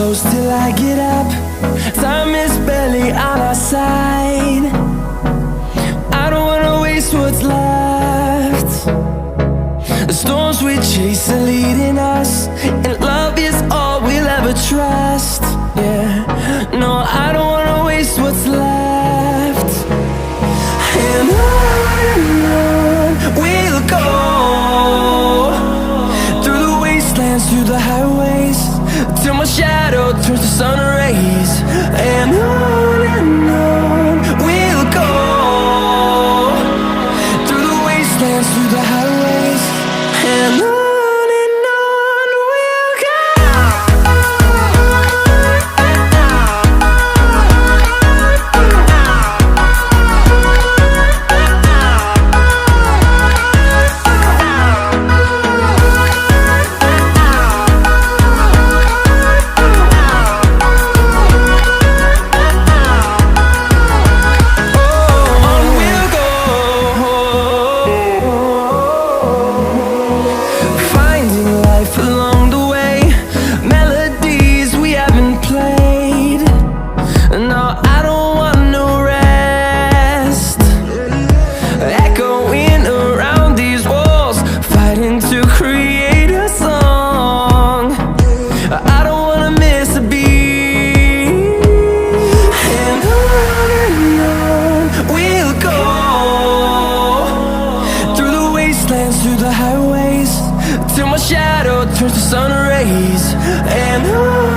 close till I get up. Time is barely on our side. I don't wanna waste what's left. The storms we chase are leading us, and love is all we'll ever trust. Yeah, no, I don't wanna waste what's left. And on we'll go, through the wastelands, through the highways, till my shadow turns to sun rays. And on we'll go, through the wastelands, through the highways, and on. Through the highways, till my shadow turns to sun rays. And on